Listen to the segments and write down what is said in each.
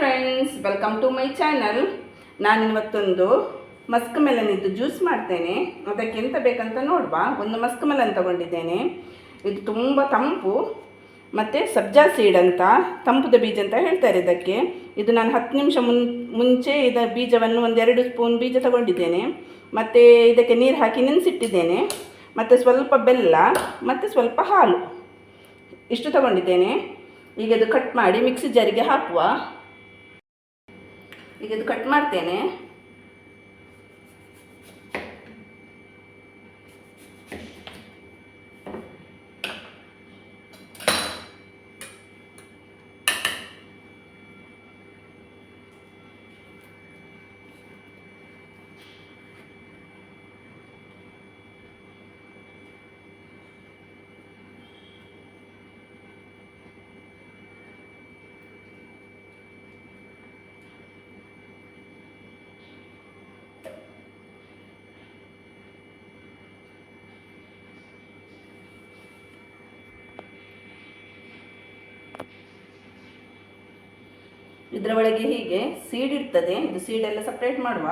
Friends, welcome to my channel. ನಾನಿವತ್ತೊಂದು musk ಮೆಲನಿದ್ದು juice ಮಾಡ್ತೇನೆ. ಅದಕ್ಕೆ ಎಂತ ಬೇಕಂತ ನೋಡುವ. ಒಂದು ಮಸ್ಕ್ ಮೆಲನ್ ತಗೊಂಡಿದ್ದೇನೆ. ಇದು ತುಂಬ ತಂಪು ಮತ್ತು ಸಬ್ಜಾ ಸೀಡ್ ಅಂತ, ತಂಪುದ ಬೀಜ ಅಂತ ಹೇಳ್ತಾರೆ ಇದಕ್ಕೆ. ಇದು ನಾನು 10 ನಿಮಿಷ ಮುಂಚೆ ಇದರ ಬೀಜವನ್ನು 1-2 ಸ್ಪೂನ್ ಬೀಜ ತಗೊಂಡಿದ್ದೇನೆ. ಮತ್ತು ಇದಕ್ಕೆ ನೀರು ಹಾಕಿ ನೆನೆಸಿಟ್ಟಿದ್ದೇನೆ. ಮತ್ತು ಸ್ವಲ್ಪ ಬೆಲ್ಲ ಮತ್ತು ಸ್ವಲ್ಪ ಹಾಲು, ಇಷ್ಟು ತಗೊಂಡಿದ್ದೇನೆ. ಈಗ ಇದು ಕಟ್ ಮಾಡಿ ಮಿಕ್ಸಿ ಜಾರಿಗೆ ಹಾಕುವ. ಈಗ ಇದು ಕಟ್ ಮಾಡ್ತೇನೆ. ಇದರ ಒಳಗೆ ಹೀಗೆ ಸೀಡ್ ಇರ್ತದೆ. ಇದು ಸೀಡೆಲ್ಲ ಸಪ್ರೇಟ್ ಮಾಡುವ.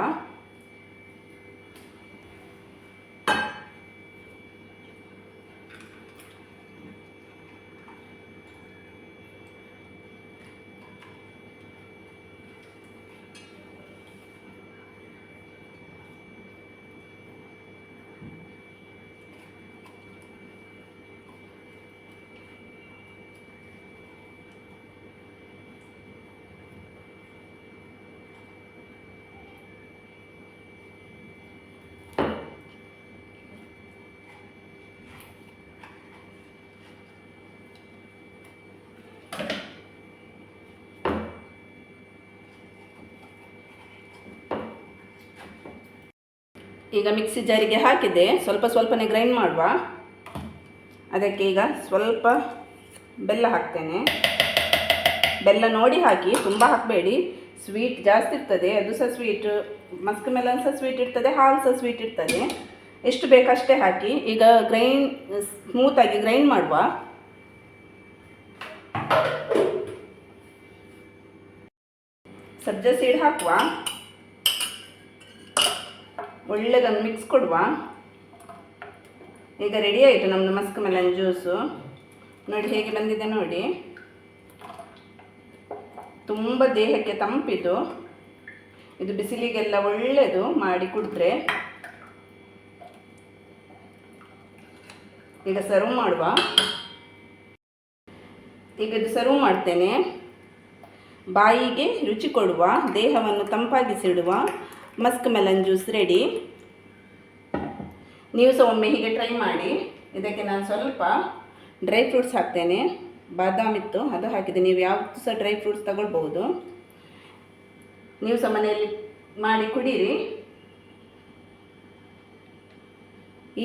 ಈಗ ಮಿಕ್ಸಿ ಜಾರಿಗೆ ಹಾಕಿದೆ. ಸ್ವಲ್ಪನೇ ಗ್ರೈಂಡ್ ಮಾಡುವ. ಅದಕ್ಕೆ ಈಗ ಸ್ವಲ್ಪ ಬೆಲ್ಲ ಹಾಕ್ತೇನೆ. ಬೆಲ್ಲ ನೋಡಿ ಹಾಕಿ, ತುಂಬ ಹಾಕಬೇಡಿ. ಸ್ವೀಟ್ ಜಾಸ್ತಿ ಇರ್ತದೆ, ಅದು ಸಹ ಸ್ವೀಟ್. ಮಸ್ಕ್ ಮೆಲನ್ ಸಹ ಸ್ವೀಟ್ ಇರ್ತದೆ, ಹಾಲು ಸಹ ಸ್ವೀಟ್ ಇರ್ತದೆ. ಎಷ್ಟು ಬೇಕಷ್ಟೇ ಹಾಕಿ. ಈಗ ಸ್ಮೂತಾಗಿ ಗ್ರೈಂಡ್ ಮಾಡುವ. ಸಬ್ಜಾ ಸೀಡ್ ಹಾಕುವ. ಒಳ್ಳೆದೊಂದು ಮಿಕ್ಸ್ ಕೊಡುವ. ಈಗ ರೆಡಿ ಆಯಿತು ನಮ್ಮದು ಮಸ್ಕ್ ಮೆಲನ್ ಜ್ಯೂಸು. ನೋಡಿ ಹೇಗೆ ಬಂದಿದೆ ನೋಡಿ. ತುಂಬ ದೇಹಕ್ಕೆ ತಂಪಿದು. ಇದು ಬಿಸಿಲಿಗೆಲ್ಲ ಒಳ್ಳೆಯದು, ಮಾಡಿ ಕುಡಿದ್ರೆ. ಈಗ ಸರ್ವ್ ಮಾಡುವ. ಈಗ ಇದು ಸರ್ವ್ ಮಾಡ್ತೇನೆ. ಬಾಯಿಗೆ ರುಚಿ ಕೊಡುವ, ದೇಹವನ್ನು ತಂಪಾಗಿಸಿಡುವ ಮಸ್ಕ್ ಮೆಲನ್ ಜ್ಯೂಸ್ ರೆಡಿ. ನೀವು ಸಹ ಒಮ್ಮೆ ಹೀಗೆ ಟ್ರೈ ಮಾಡಿ. ಇದಕ್ಕೆ ನಾನು ಸ್ವಲ್ಪ ಡ್ರೈ ಫ್ರೂಟ್ಸ್ ಹಾಕ್ತೇನೆ. ಬಾದಾಮ್ ಇತ್ತು, ಅದು ಹಾಕಿದೆ. ನೀವು ಯಾವತ್ತೂ ಸಹ ಡ್ರೈ ಫ್ರೂಟ್ಸ್ ತಗೊಳ್ಬೋದು. ನೀವು ಸಹ ಮನೆಯಲ್ಲಿ ಮಾಡಿ ಕುಡೀರಿ.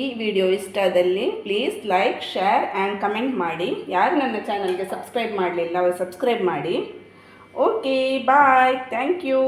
ಈ ವಿಡಿಯೋ ಇಷ್ಟ ಆದಲ್ಲಿ please like, share and comment ಮಾಡಿ. ಯಾರು ನನ್ನ ಚಾನಲ್ಗೆ ಸಬ್ಸ್ಕ್ರೈಬ್ ಮಾಡಲಿಲ್ಲ ಅವರು ಸಬ್ಸ್ಕ್ರೈಬ್ ಮಾಡಿ. Okay, bye, thank you.